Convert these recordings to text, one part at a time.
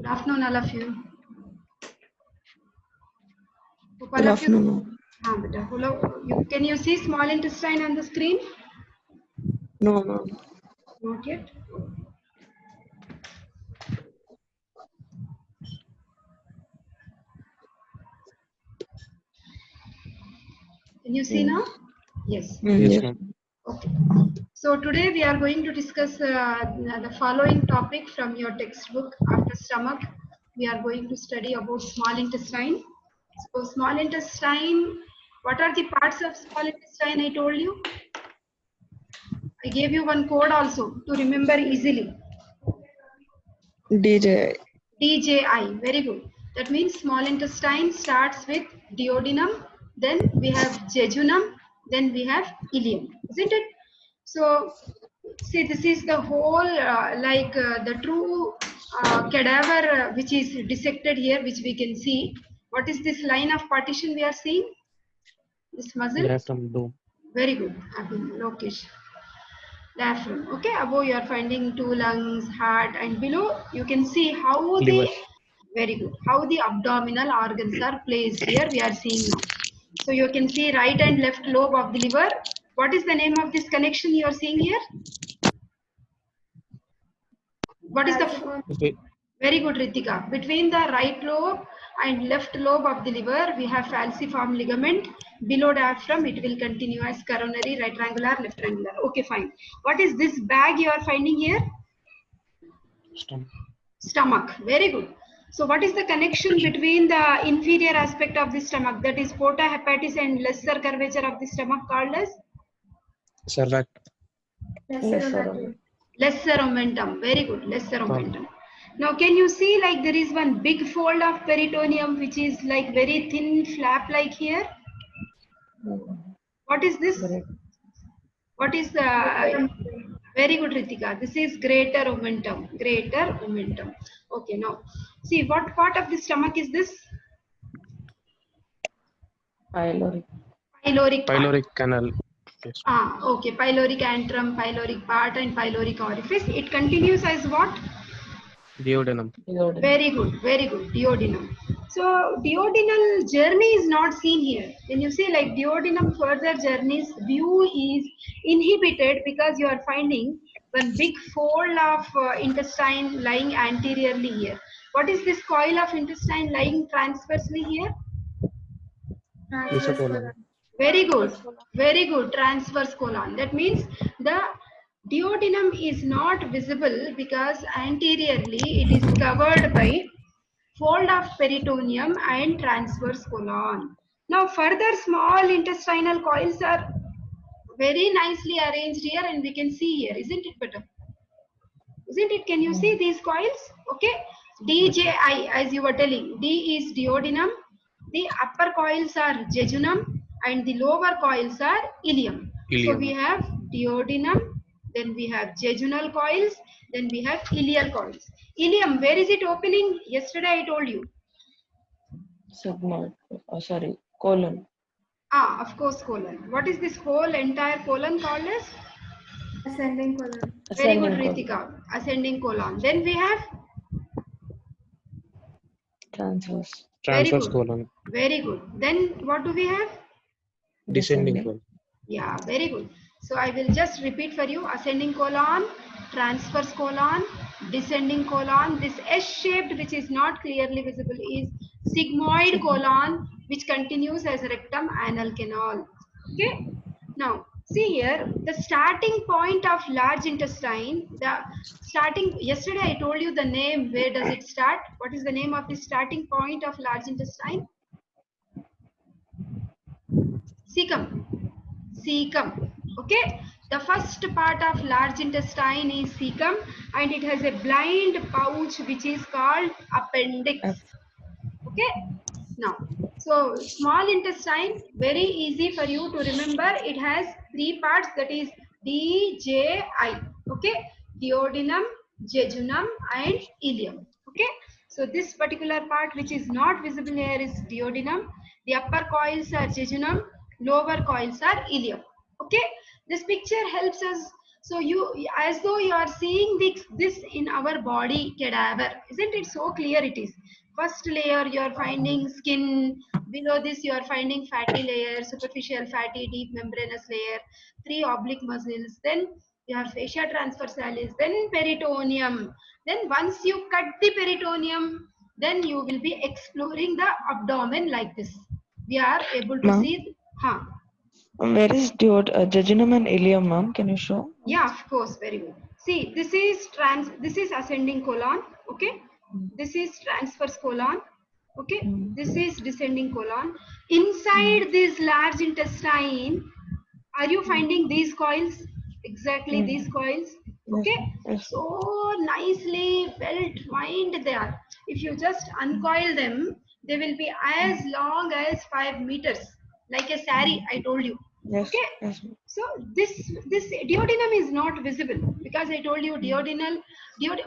Afternoon, all of you. Hope Good all of you. afternoon. Beta. Hello. Can you see small intestine on the screen? No, ma'am. Not yet. Can you see now? Yes. Yes. Okay. So today we are going to discuss the following topic from your textbook. After stomach, we are going to study about small intestine. So small intestine, what are the parts of small intestine? I told you. I gave you one code also to remember easily. DJ. DJI, very good. That means small intestine starts with duodenum, then we have jejunum, then we have ileum, isn't it? So, see, this is the whole, the true cadaver which is dissected here, which we can see. What is this line of partition we are seeing? This muscle? Diaphragm dome. Very good. Lokesh. Diaphragm. Okay, above you are finding two lungs, heart, and below you can see how Liver. the very good. How the abdominal organs are placed here. We are seeing now. So you can see right and left lobe of the liver. What is the name of this connection you are seeing here? What is the Okay. very good, Ritika. Between the right lobe and left lobe of the liver, we have falciform ligament. Below diaphragm, it will continue as coronary, right triangular, left triangular. Okay, fine. What is this bag you are finding here? Stomach. Stomach. Very good. So what is the connection between the inferior aspect of the stomach, that is porta hepatis, and lesser curvature of the stomach called as? Cervac. Lesser omentum. Very good. Lesser omentum. Now can you see like there is one big fold of peritoneum which is like very thin flap like here? What is this? What is the very good, Ritika? This is greater omentum. Greater omentum. Okay, now see what part of the stomach is this? Pyloric. Pyloric part. Pyloric canal. Yes. Okay. Pyloric antrum, pyloric part, and pyloric orifice. It continues as what? Duodenum. Very good. Very good. Duodenum. So duodenal journey is not seen here. When you see like duodenum further journeys, view is inhibited because you are finding one big fold of intestine lying anteriorly here. What is this coil of intestine lying transversely here? Mesocolon. Very good. Very good. Transverse colon. That means the duodenum is not visible because anteriorly it is covered by fold of peritoneum and transverse colon. Now further small intestinal coils are very nicely arranged here and we can see here. Isn't it better? Isn't it? Can you see these coils? Okay. DJI, as you were telling, D is duodenum. The upper coils are jejunum and the lower coils are ileum. So we have duodenum, then we have jejunal coils, then we have ileal coils. Ileum, where is it opening? Yesterday I told you. Sigmoid. Sorry, colon. Of course, colon. What is this whole entire colon called as? Ascending colon. Very good, Ascending colon. Ritika. Ascending colon. Then we have Transverse. Transverse very good. colon. Very good. Then what do we have? Descending colon. Yeah, very good. So I will just repeat for you: ascending colon, transverse colon, descending colon. This S-shaped, which is not clearly visible, is sigmoid colon, which continues as rectum anal canal. Okay. Now see here, the starting point of large intestine. The starting. Yesterday I told you the name. Where does it start? What is the name of the starting point of large intestine? Cecum. Cecum. Okay. The first part of large intestine is cecum and it has a blind pouch which is called appendix. Okay. Now, so small intestine, very easy for you to remember. It has three parts, that is DJI. Okay. Duodenum, jejunum and ileum. Okay. So this particular part which is not visible here is duodenum. The upper coils are jejunum, lower coils are ileum. Okay. This picture helps us So as though you are seeing this in our body cadaver, isn't it? So clear it is. First layer you are finding skin, below this you are finding fatty layer, superficial fatty, deep membranous layer, 3 oblique muscles, then you have fascia transversalis, then peritoneum. Then once you cut the peritoneum, then you will be exploring the abdomen like this. We are able to Ma'am? see. Huh. Where is jejunum and ileum, ma'am? Can you show? Yeah, of course, very good. See, this is ascending colon, okay? This is transverse colon, okay? Mm. This is descending colon. Inside this large intestine, are you finding these coils? Exactly these coils, Yes, okay? ma'am. Yes. So nicely well twined they are. If you just uncoil them, they will be as long as 5 meters, like a sari, I told you. Yes. Okay, Yes, ma'am. so this duodenum is not visible because I told you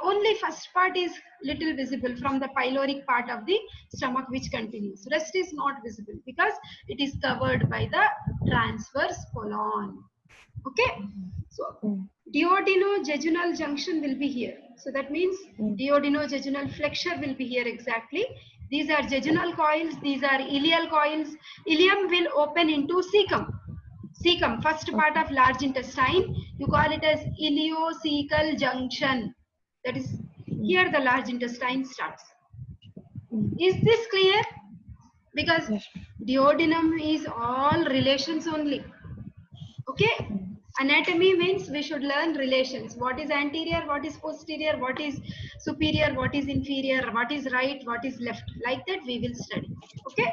only first part is little visible from the pyloric part of the stomach which continues. Rest is not visible because it is covered by the transverse colon. Okay, so Mm. duodenojejunal junction will be here. So that means Mm. duodenojejunal flexure will be here exactly. These are jejunal coils, these are ileal coils. Ileum will open into cecum. Cecum, first part of large intestine, you call it as ileocecal junction. That is, here the large intestine starts. Mm. Is this clear? Because Yes. duodenum is all relations only. Okay? Mm. Anatomy means we should learn relations. What is anterior, what is posterior, what is superior, what is inferior, what is right, what is left. Like that we will study. Okay?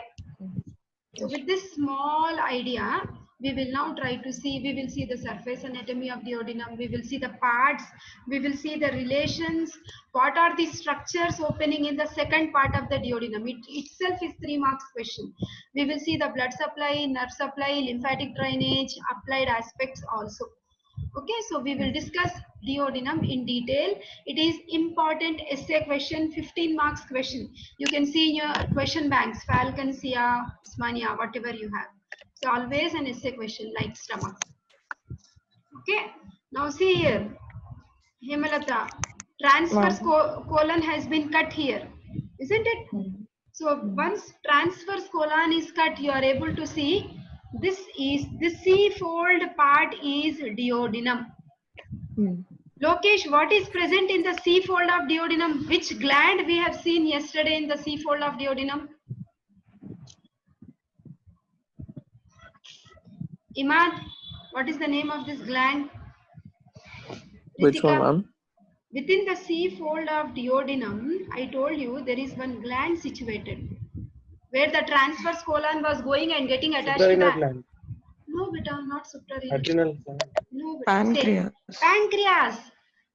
So Yes. with this small idea, we will now try to see, we will see the surface anatomy of duodenum, we will see the parts, we will see the relations, what are the structures opening in the second part of the duodenum. It itself is 3 marks question. We will see the blood supply, nerve supply, lymphatic drainage, applied aspects also. Okay, so we will discuss duodenum in detail. It is important essay question, 15 marks question. You can see in your question banks, Falcon, SIA, Usmania, whatever you have. So always an essay question like stomach. Okay, now see here, Hemalata, transverse colon has been cut here, isn't it? Mm. So once transverse colon is cut, you are able to see this C-fold part is duodenum. Mm. Lokesh, what is present in the C-fold of duodenum? Which gland we have seen yesterday in the C-fold of duodenum? Imad, what is the name of this gland? Which one, Ritika, ma'am? within the C-fold of duodenum, I told you there is one gland situated where the transverse colon was going and getting attached to Suprarenal the... gland, No, beta, not suprarenal. adrenal gland. No, beta. Pancreas. Pancreas.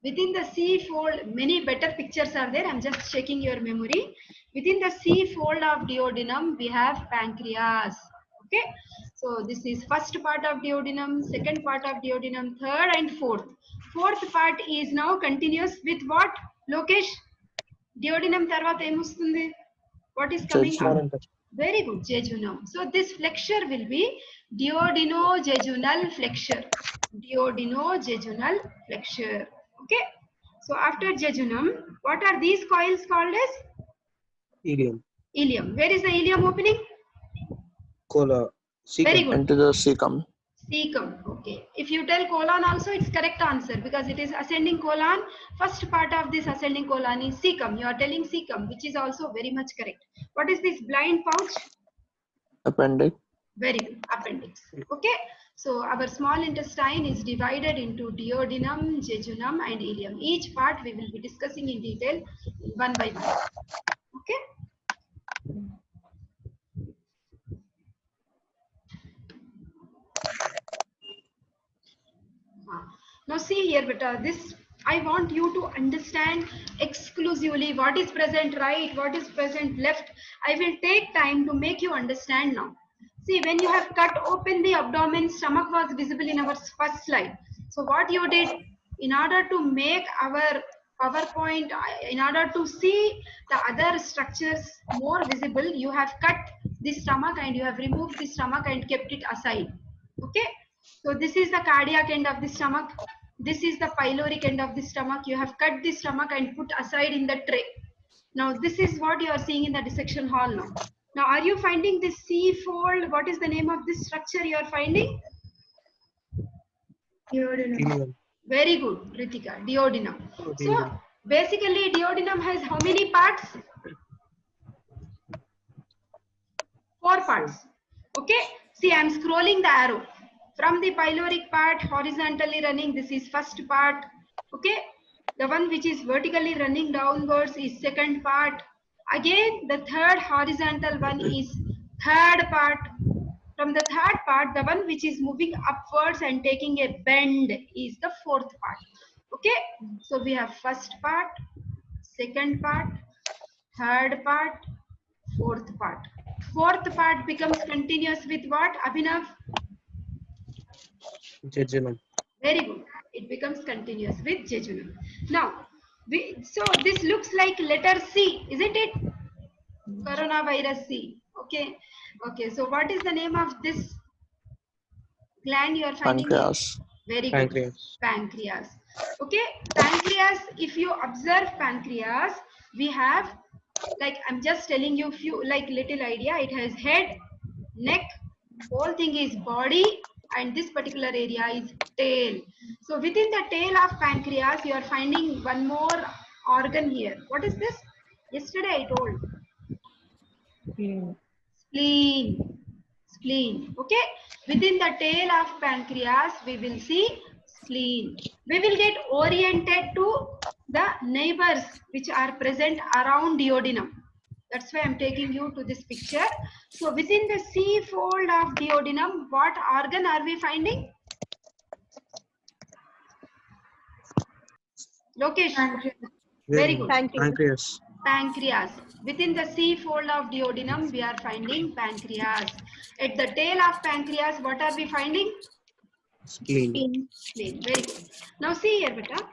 Within the C-fold, many better pictures are there. I'm just checking your memory. Within the C-fold of duodenum, we have pancreas. Okay. So this is first part of duodenum, second part of duodenum, third and fourth. Fourth part is now continuous with what? Lokesh? Duodenum tarvata em vastundi? What is coming up? Jejunum. Very good, jejunum. So this flexure will be duodenojejunal flexure. Duodenojejunal flexure. Okay. So after jejunum, what are these coils called as? Ileum, Ileum. Where is the ileum opening? cola, Very cecum. good. Into the cecum. Cecum. Okay. If you tell colon also, it's correct answer because it is ascending colon. First part of this ascending colon is cecum. You are telling cecum, which is also very much correct. What is this blind pouch? Appendix. Very good. Appendix. Okay. So our small intestine is divided into duodenum, jejunum and ileum. Each part we will be discussing in detail one by one. Okay. Now see here, beta, this I want you to understand exclusively what is present right, what is present left. I will take time to make you understand now. See, when you have cut open the abdomen, stomach was visible in our first slide. So what you did, in order to make our PowerPoint, in order to see the other structures more visible, you have cut the stomach and you have removed the stomach and kept it aside. Okay. So this is the cardiac end of the stomach. This is the pyloric end of the stomach. You have cut the stomach and put aside in the tray. Now this is what you are seeing in the dissection hall now. Now are you finding this C fold? What is the name of this structure you are finding? Duodenum. Ileum. Very good, Ritika. Duodenum. Oh, So duodenum. basically duodenum has how many parts? 4 parts. Okay. See, I am scrolling the arrow. From the pyloric part horizontally running, this is first part. Okay. The one which is vertically running downwards is second part. Again, the third horizontal one is third part. From the third part, the one which is moving upwards and taking a bend is the fourth part. Okay. So we have first part, second part, third part, fourth part. Fourth part becomes continuous with what, Abhinav? Jejunum. Very good. It becomes continuous with jejunum. Now, so this looks like letter C, isn't it? Coronavirus C. Okay. Okay. So what is the name of this gland you are finding here? Pancreas. Very good. Pancreas. Pancreas. Okay. Pancreas, if you observe pancreas, we have, like I'm just telling you few like little idea. It has head, neck, whole thing is body, and this particular area is tail. So within the tail of pancreas, you are finding one more organ here. What is this? Yesterday I told. Spleen. Spleen. Okay. Within the tail of pancreas, we will see spleen. We will get oriented to the neighbors which are present around duodenum. That's why I'm taking you to this picture. So within the C fold of duodenum, what organ are we finding? Lokesh. Pancreas. Very good. Pancreas. Pancreas. Within the C fold of duodenum, we are finding pancreas. At the tail of pancreas, what are we finding? Spleen. Spleen. Very good. Now see here, beta.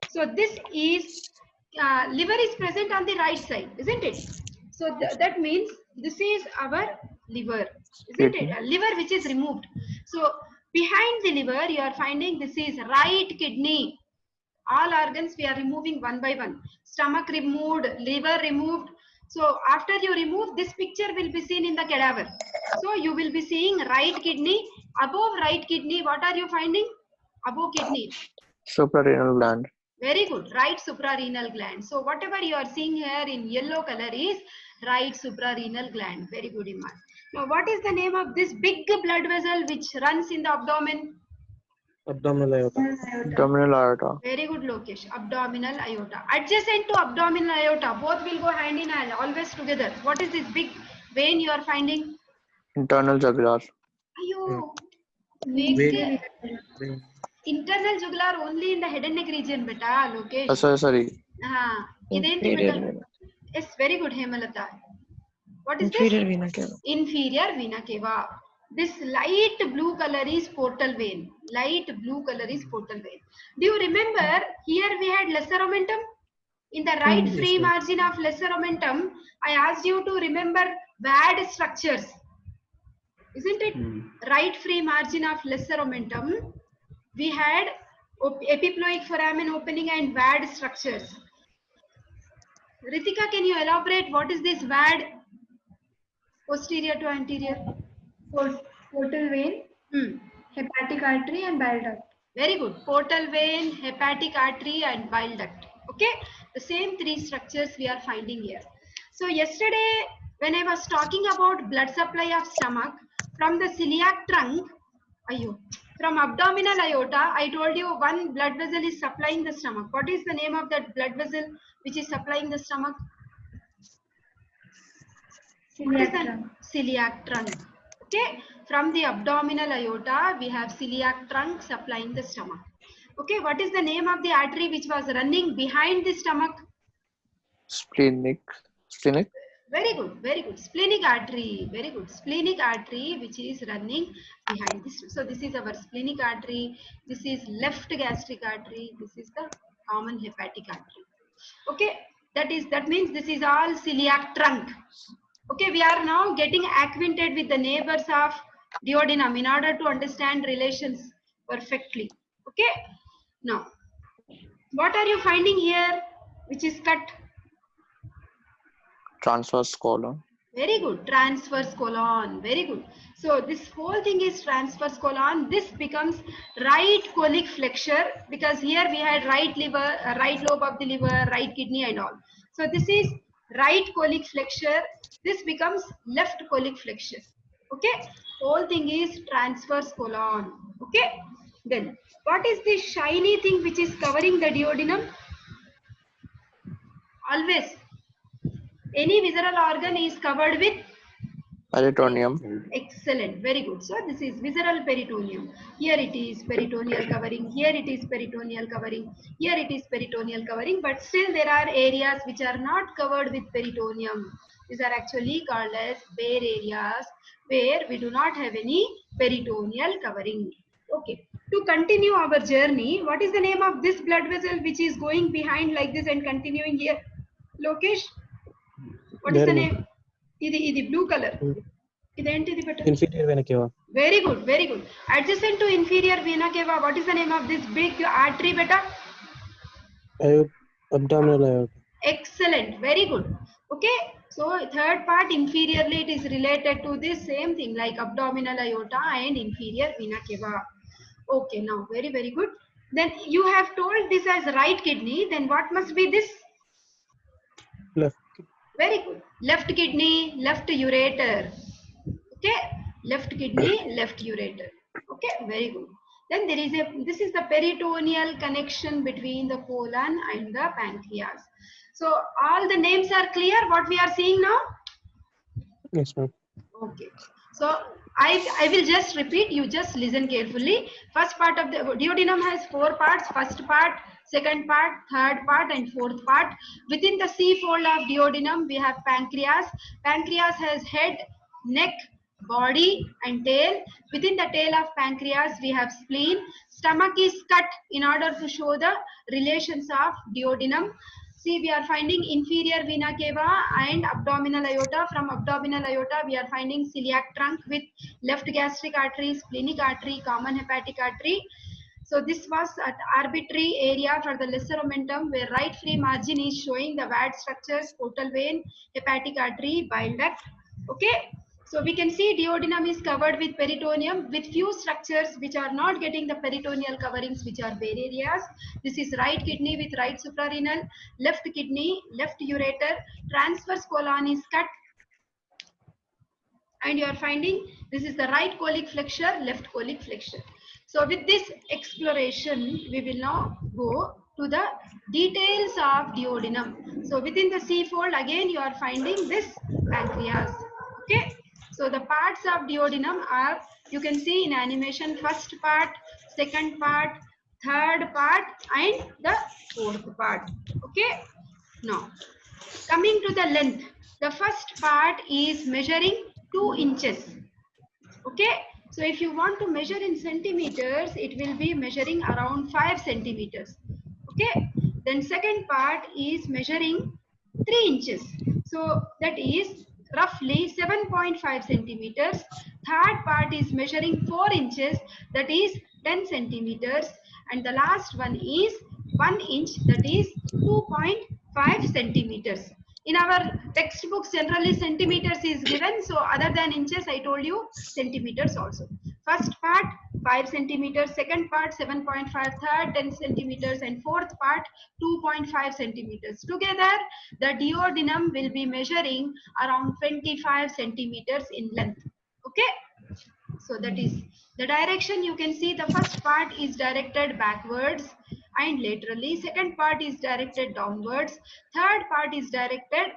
So this is liver is present on the right side, isn't it? So that means this is our liver, isn't it? A liver which is removed. So behind the liver, you are finding this is right kidney. All organs we are removing one by one. Stomach removed, liver removed. So after you remove, this picture will be seen in the cadaver. So you will be seeing right kidney. Above right kidney, what are you finding? Above kidney. Suprarenal gland. Very good. Right suprarenal gland. So whatever you are seeing here in yellow color is right suprarenal gland. Very good, Iman. Now what is the name of this big blood vessel which runs in the abdomen? Abdominal aorta. Abdominal aorta. Very good, Lokesh. Abdominal aorta. Adjacent to abdominal aorta. Both will go hand in hand, always together. What is this big vein you are finding? Internal jugular. Ayo. Vein. Internal jugular only in the head and neck region, beta, Lokesh. Sorry. Yes, very good, Hemalata. What is Inferior this? vena cava. Inferior vena cava. This light blue color is portal vein. Light blue color is portal vein. Do you remember here we had lesser omentum? In the right free margin of lesser omentum, I asked you to remember VAD structures. Isn't it? Right free margin of lesser omentum, we had epiploic foramen opening and VAD structures. Ritika, can you elaborate what is this VAD? Posterior to anterior. Portal vein, hepatic artery and bile duct. Very good. Portal vein, hepatic artery and bile duct. Okay. The same three structures we are finding here. So yesterday when I was talking about blood supply of stomach from the celiac trunk, from abdominal aorta, I told you one blood vessel is supplying the stomach. What is the name of that blood vessel which is supplying the stomach? Celiac trunk. Celiac trunk. Okay, from the abdominal aorta, we have celiac trunk supplying the stomach. Okay, what is the name of the artery which was running behind the stomach? Splenic. Very good, very good. Splenic artery, very good. Splenic artery which is running behind this. So this is our splenic artery. This is left gastric artery. This is the common hepatic artery. Okay, that means this is all celiac trunk. Okay, we are now getting acquainted with the neighbors of duodenum in order to understand relations perfectly. Okay, Now, what are you finding here, which is cut? Transverse colon. Very good. Transverse colon. Very good. So this whole thing is transverse colon. This becomes right colic flexure because here we had right liver, right lobe of the liver, right kidney and all. So this is right colic flexure. This becomes left colic flexure. Okay. Whole thing is transverse colon. Okay. Then what is this shiny thing which is covering the duodenum? Always. Any visceral organ is covered with Peritoneum. excellent, very good. So this is visceral peritoneum. Here it is peritoneal covering, here it is peritoneal covering, here it is peritoneal covering, but still there are areas which are not covered with peritoneum. These are actually called as bare areas where we do not have any peritoneal covering. Okay, to continue our journey, what is the name of this blood vessel which is going behind like this and continuing here? Lokesh, what is the name? Idi blue color. Identi better. Inferior vena cava. Very good, very good. Adjacent to inferior vena cava, what is the name of this big artery beta? Abdominal aorta. Excellent, very good. Okay, so third part inferiorly it is related to this same thing like abdominal aorta and inferior vena cava. Okay, now very good. Then you have told this as right kidney, then what must be this? Left. Very good. Left kidney, left ureter. Okay, left kidney, left ureter. Okay, very good. Then there is this is the peritoneal connection between the colon and the pancreas. So all the names are clear what we are seeing now? Yes, ma'am. Okay. So I will just repeat, you just listen carefully. First part of the duodenum has 4 parts. First part, second part, third part and fourth part. Within the C fold of duodenum we have pancreas. Pancreas has head, neck, body and tail. Within the tail of pancreas we have spleen. Stomach is cut in order to show the relations of duodenum. See, we are finding inferior vena cava and abdominal aorta. From abdominal aorta, we are finding celiac trunk with left gastric artery, splenic artery, common hepatic artery. So this was an arbitrary area for the lesser omentum where right free margin is showing the VAD structures, portal vein, hepatic artery, bile duct. Okay. So we can see duodenum is covered with peritoneum with few structures which are not getting the peritoneal coverings which are bare areas. This is right kidney with right suprarenal, left kidney, left ureter, transverse colon is cut and you are finding this is the right colic flexure, left colic flexure. So with this exploration, we will now go to the details of duodenum. So within the C fold again you are finding this pancreas. Okay. So the parts of duodenum are, you can see in animation, first part, second part, third part and the fourth part. Okay. Now coming to the length, the first part is measuring 2 inches. Okay. So if you want to measure in centimeters, it will be measuring around 5 centimeters. Okay. Then second part is measuring 3 inches. So that is roughly 7.5 centimeters. Third part is measuring 4 inches, that is 10 centimeters. And the last one is 1 inch, that is 2.5 centimeters. In our textbooks, generally centimeters is given. So other than inches, I told you centimeters also. First part 5 centimeters, second part 7.5, third 10 centimeters, and fourth part 2.5 centimeters. Together, the duodenum will be measuring around 25 centimeters in length. Okay. So that is the direction. You can see the first part is directed backwards and laterally. Second part is directed downwards. Third part is directed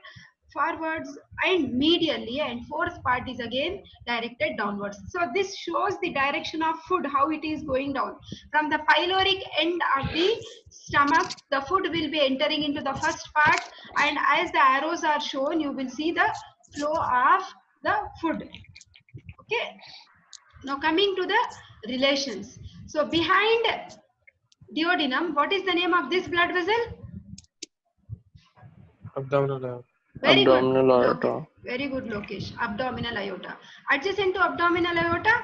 forwards and medially, and fourth part is again directed downwards. So this shows the direction of food, how it is going down. From the pyloric end of the stomach, the food will be entering into the first part, and as the arrows are shown, you will see the flow of the food. Okay. Now coming to the relations. So behind duodenum, what is the name of this blood vessel? Abdominal aorta. Very Abdominal good. aorta. Very good, Lokesh. Abdominal aorta. Adjacent to abdominal aorta?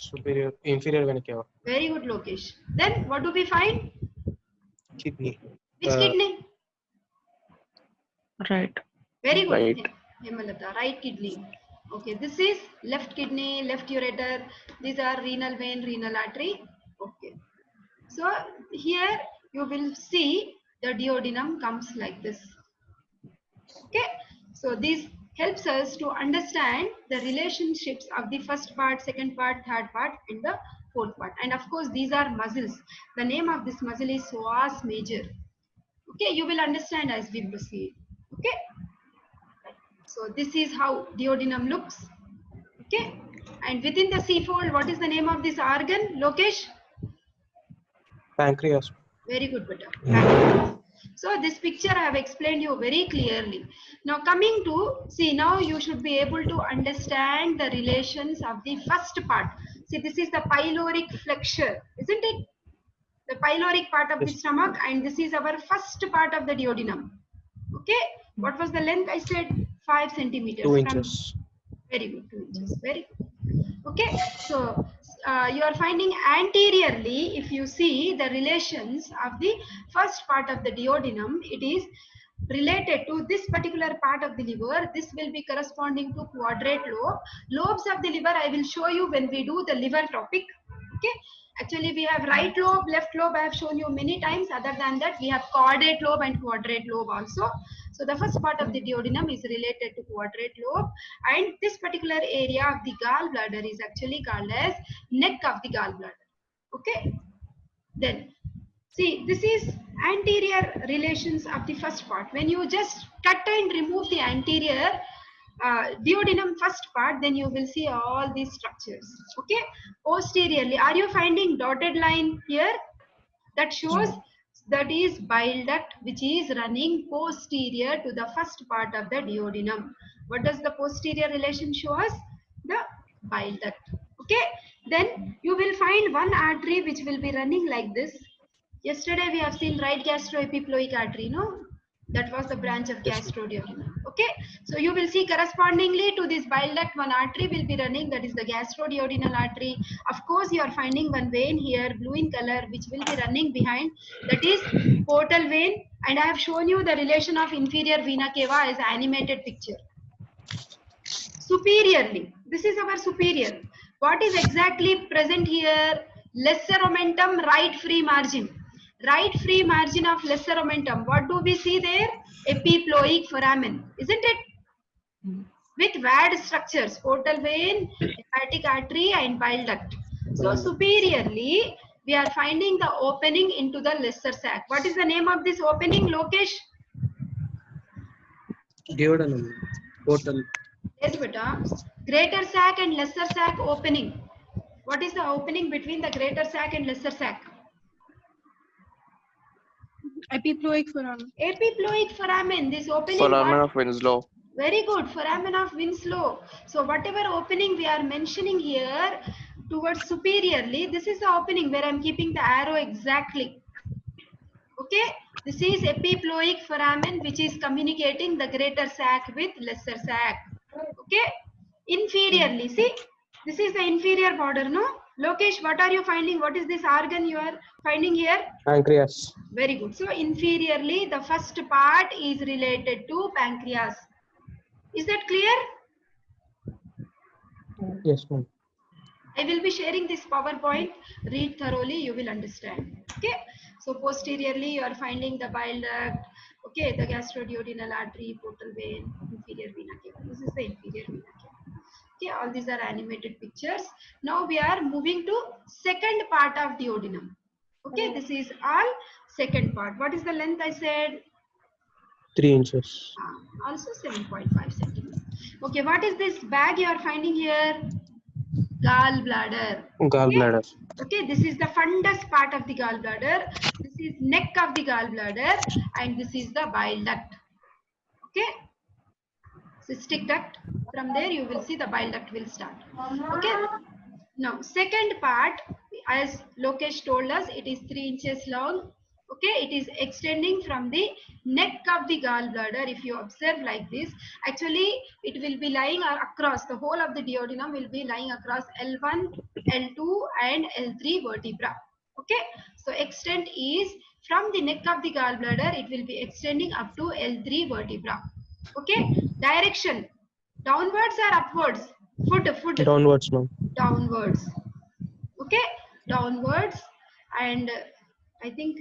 Superior, inferior vena cava. Very good, Lokesh. Then what do we find? Kidney. Which kidney? Right. Very good. Right. Hemalata, right kidney. Okay, this is left kidney, left ureter. These are renal vein, renal artery. Okay. So here you will see the duodenum comes like this. Okay. So this helps us to understand the relationships of the first part, second part, third part, and the fourth part. And of course, these are muscles. The name of this muscle is psoas major. Okay, you will understand as we proceed. Okay. So this is how duodenum looks. Okay. And within the C-fold, what is the name of this organ? Lokesh? Pancreas. Very good, Beta. So this picture I have explained you very clearly. Now coming to, see, now you should be able to understand the relations of the first part. See, this is the pyloric flexure, isn't it? The pyloric part of the Yes. stomach, and this is our first part of the duodenum. Okay. What was the length? I said 5 centimeters. 2 from- inches. Very good, 2 inches. Very good. Okay, so you are finding anteriorly, if you see the relations of the first part of the duodenum, it is related to this particular part of the liver. This will be corresponding to quadrate lobe. Lobes of the liver I will show you when we do the liver topic. Okay, actually we have right lobe, left lobe. I have shown you many times. Other than that, we have caudate lobe and quadrate lobe also. So the first part of the duodenum is related to quadrate lobe, and this particular area of the gallbladder is actually called as neck of the gallbladder. Okay, then see, this is anterior relations of the first part. When you just cut and remove the anterior duodenum first part, then you will see all these structures. Okay, posteriorly, are you finding dotted line here? That shows that is bile duct, which is running posterior to the first part of the duodenum. What does the posterior relation show us? The bile duct. Okay, then you will find one artery which will be running like this. Yesterday we have seen right gastroepiploic artery, no? That was the branch of gastroduodenum. Okay, so you will see correspondingly to this bile duct, one artery will be running, that is the gastroduodenal artery. Of course, you are finding one vein here, blue in color, which will be running behind, that is portal vein. And I have shown you the relation of inferior vena cava as animated picture. Superiorly, this is our superior. What is exactly present here? Lesser omentum, right free margin. Right free margin of lesser omentum. What do we see there? Epiploic foramen, isn't it? With VAD structures, portal vein, hepatic artery, and bile duct. So superiorly, we are finding the opening into the lesser sac. What is the name of this opening, Lokesh? Duodenum. Portal. Yes, beta. Greater sac and lesser sac opening. What is the opening between the greater sac and lesser sac? Epiploic foramen. Epiploic foramen. This opening. Foramen what? of Winslow. Very good. Foramen of Winslow. So whatever opening we are mentioning here towards superiorly, this is the opening where I am keeping the arrow exactly. Okay. This is epiploic foramen, which is communicating the greater sac with lesser sac. Okay. Inferiorly, see, this is the inferior border, no? Lokesh, what are you finding? What is this organ you are finding here? Pancreas. Very good. So inferiorly, the first part is related to pancreas. Is that clear? Yes, ma'am. I will be sharing this PowerPoint. Read thoroughly, you will understand. Okay. So posteriorly, you are finding the bile duct. Okay, the gastroduodenal artery, portal vein, inferior vena cava. This is the inferior vena cava. Okay, all these are animated pictures. Now we are moving to second part of duodenum. Okay, this is all second part. What is the length? I said 3 inches. also 7.5 centimeters. Okay, what is this bag you are finding here? Gallbladder. Gallbladder. Okay, this is the fundus part of the gallbladder. This is neck of the gallbladder, and this is the bile duct. Okay, cystic duct. From there you will see the bile duct will start. Okay, now second part, as Lokesh told us, it is 3 inches long. Okay, it is extending from the neck of the gallbladder. If you observe like this, actually it will be lying across, the whole of the duodenum will be lying across L1, L2 and L3 vertebra. Okay, so extent is from the neck of the gallbladder, it will be extending up to L3 vertebra. Okay, direction downwards or upwards? Foot Downwards, ma'am. downwards. Okay, downwards. And I think,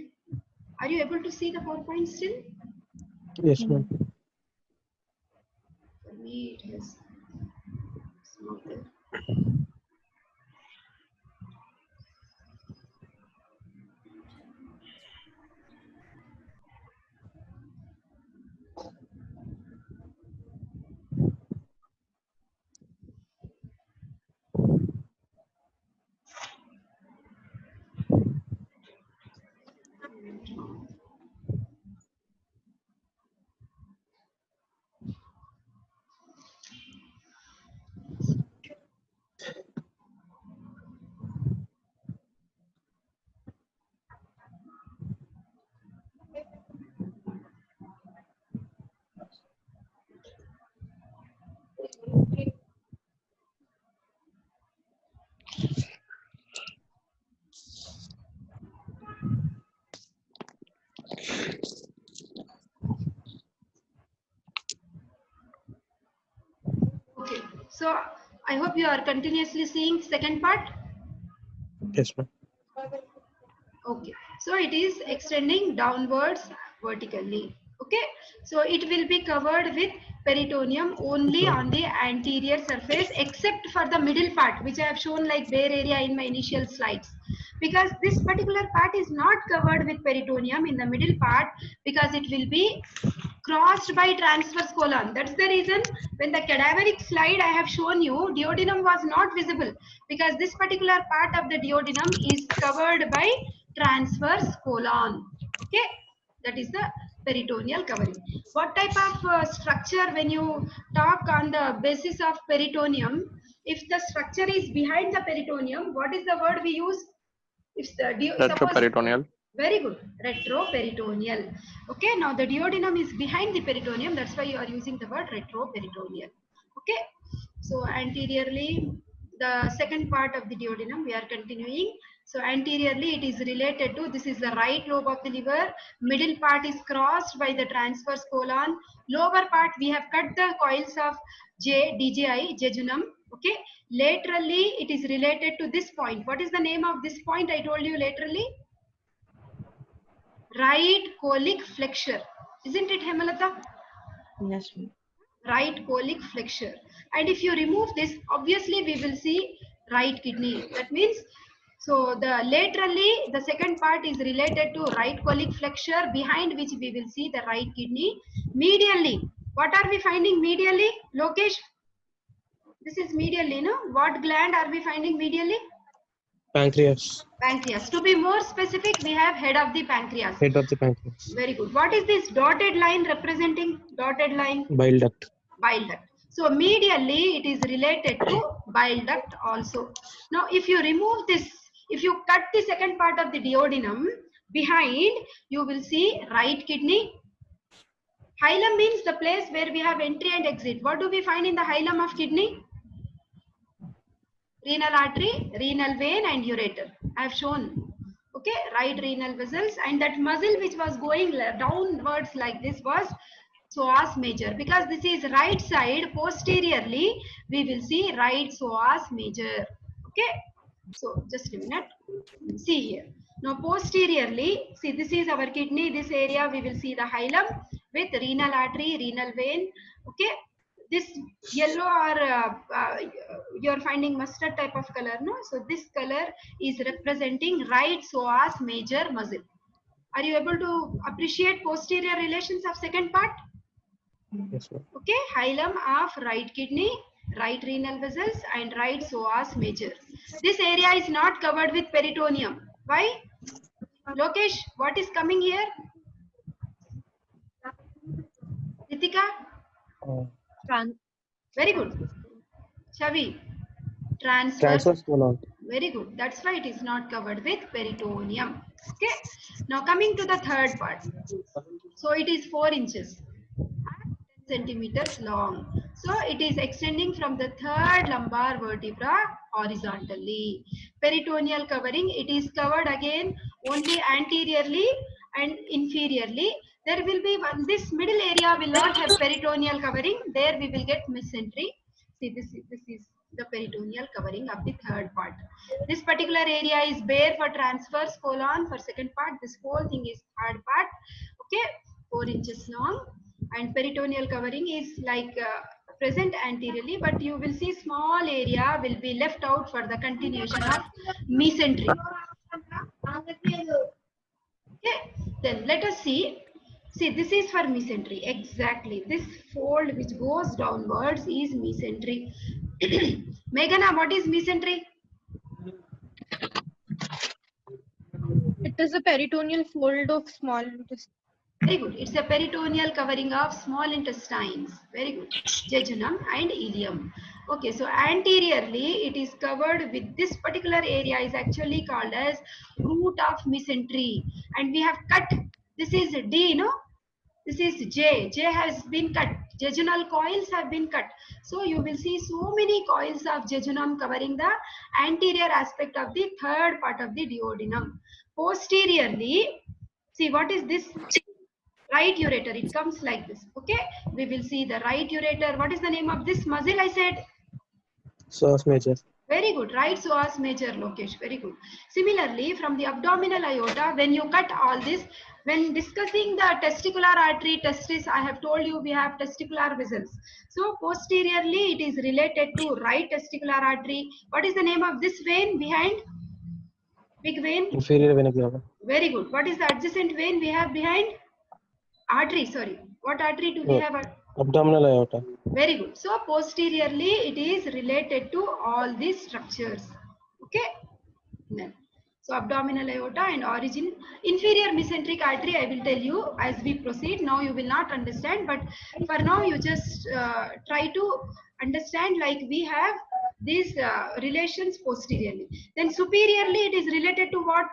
are you able to see the PowerPoint still? Yes, ma'am. For me it is not there. Okay, so I hope you are continuously seeing second part. Yes, ma'am. Okay, so it is extending downwards vertically. Okay, so it will be covered with peritoneum only on the anterior surface except for the middle part, which I have shown like bare area in my initial slides, because this particular part is not covered with peritoneum in the middle part because it will be crossed by transverse colon. That's the reason when the cadaveric slide I have shown you, duodenum was not visible because this particular part of the duodenum is covered by transverse colon. Okay, that is the peritoneal covering. What type of structure when you talk on the basis of peritoneum? If the structure is behind the peritoneum, what is the word we use? If the suppose, Retroperitoneal. very good, retroperitoneal. Okay, now the duodenum is behind the peritoneum, that's why you are using the word retroperitoneal. Okay, so anteriorly, the second part of the duodenum we are continuing. So anteriorly it is related to, this is the right lobe of the liver, middle part is crossed by the transverse colon, lower part we have cut the coils of DJI, jejunum. Okay, laterally it is related to this point. What is the name of this point? I told you laterally, right colic flexure, isn't it, Hemalata? Yes, ma'am. Right colic flexure. And if you remove this, obviously we will see right kidney. That means, so the laterally the second part is related to right colic flexure, behind which we will see the right kidney. Medially, what are we finding medially, Lokesh? This is medially, no? What gland are we finding medially? Pancreas. Pancreas. To be more specific, we have head of the pancreas. Head of the pancreas. Very good. What is this dotted line representing? Dotted line? Bile duct. Bile duct. So medially it is related to bile duct also. Now if you remove this, if you cut the second part of the duodenum, behind you will see right kidney. Hilum means the place where we have entry and exit. What do we find in the hilum of kidney? Renal artery, renal vein and ureter. I have shown. Okay, right renal vessels, and that muscle which was going downwards like this was psoas major, because this is right side. Posteriorly we will see right psoas major. Okay, so just a minute, see here. Now posteriorly, see, this is our kidney, this area we will see the hilum with renal artery, renal vein. Okay, this yellow or you're finding mustard type of color, no? So this color is representing right psoas major muscle. Are you able to appreciate posterior relations of second part? Yes, ma'am. Okay, hilum of right kidney, right renal vessels and right psoas major. This area is not covered with peritoneum. Why? Lokesh, what is coming here? Ritika? Very good. Chavi, transverse. Transverse colon. Very good. That's why it is not covered with peritoneum. Okay. Now coming to the third part. So it is 4 inches and 10 centimeters long. So it is extending from the third lumbar vertebra horizontally. Peritoneal covering, it is covered again only anteriorly and inferiorly. There will be one, this middle area will not have peritoneal covering. There we will get mesentery. See, this is the peritoneal covering of the third part. This particular area is bare for transverse colon for second part. This whole thing is third part. Okay, 4 inches long, and peritoneal covering is like present anteriorly, but you will see small area will be left out for the continuation of mesentery. Okay, then let us see. See, this is for mesentery. Exactly. This fold which goes downwards is mesentery. Meghana, what is mesentery? It is a peritoneal fold of small intestine. Very good. It's a peritoneal covering of small intestines. Very good. Jejunum and ileum. Okay, so anteriorly it is covered with this particular area is actually called as root of mesentery. And we have cut. This is D, no? This is J. J has been cut. Jejunal coils have been cut. So you will see so many coils of jejunum covering the anterior aspect of the third part of the duodenum. Posteriorly, see what is this? Right ureter. It comes like this. Okay. We will see the right ureter. What is the name of this muscle? I said. Psoas major. Very good. Right psoas major, Lokesh. Very good. Similarly, from the abdominal aorta, when you cut all this, when discussing the testicular artery, testis, I have told you we have testicular vessels. So posteriorly, it is related to right testicular artery. What is the name of this vein behind? Big vein? Inferior vena cava. Very good. What is the adjacent vein we have behind? Artery, sorry. What artery do we have? Abdominal aorta. Very good. So posteriorly, it is related to all these structures. Okay. Then, so abdominal aorta and origin. Inferior mesenteric artery, I will tell you as we proceed. Now you will not understand, but for now you just try to understand like we have these relations posteriorly. Then superiorly, it is related to what?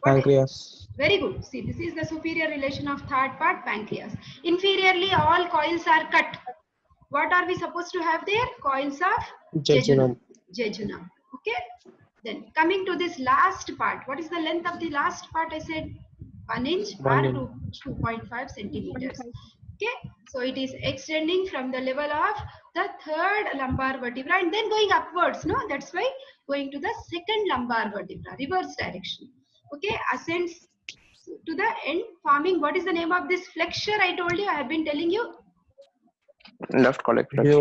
Pancreas. Very good. See, this is the superior relation of third part, pancreas. Inferiorly, all coils are cut. What are we supposed to have there? Coils of Jejunum. Jejunum. Okay. Then coming to this last part. What is the length of the last part? I said 1 inch or 2.5 centimeters. Okay. So it is extending from the level of the third lumbar vertebra and then going upwards. No, that's why going to the second lumbar vertebra, reverse direction. Okay, ascends to the end, forming what is the name of this flexure? I told you, I have been telling you. Left colic flexure.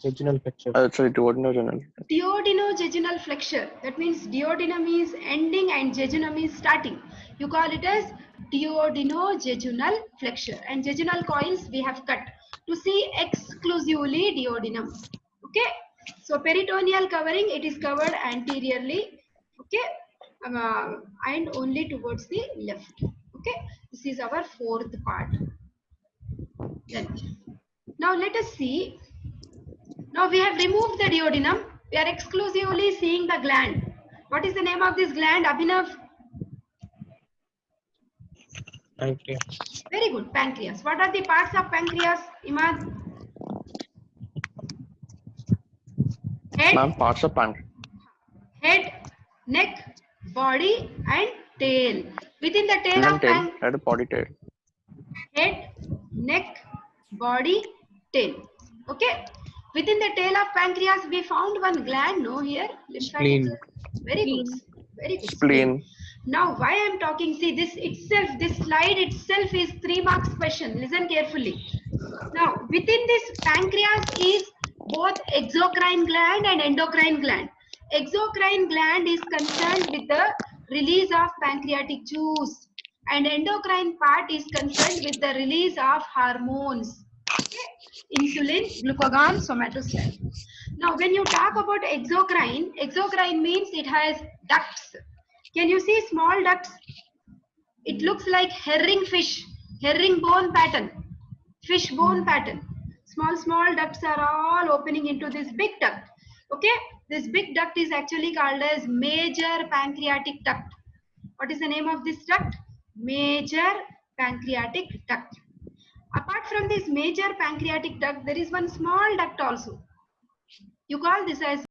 Duodenal flexure. Sorry, duodenal. Duodenojejunal flexure. That means duodenum is ending and jejunum is starting. You call it as duodenojejunal flexure. And jejunal coils we have cut to see exclusively duodenum. Okay. So peritoneal covering, it is covered anteriorly. Okay. And only towards the left. Okay. This is our fourth part. Then, now let us see. Now we have removed the duodenum. We are exclusively seeing the gland. What is the name of this gland, Abhinav? Pancreas. Very good, pancreas. What are the parts of pancreas, Imad? Head, Ma'am, parts of pancreas. head, neck, body, and tail. Within the tail of Tail, head, body, tail. head, neck, body, tail. Okay. Within the tail of pancreas, we found one gland. No, here. Spleen. Very good. Very good. Spleen. Now, why I am talking? See, this itself, this slide itself is 3 marks question. Listen carefully. Now, within this pancreas is both exocrine gland and endocrine gland. Exocrine gland is concerned with the release of pancreatic juice, and endocrine part is concerned with the release of hormones. Okay? Insulin, glucagon, somatostatin. Now, when you talk about exocrine, exocrine means it has ducts. Can you see small ducts? It looks like herring fish, herring bone pattern, fish bone pattern. Small ducts are all opening into this big duct. Okay, This big duct is actually called as major pancreatic duct. What is the name of this duct? Major pancreatic duct. Apart from this major pancreatic duct, there is one small duct also. You call this as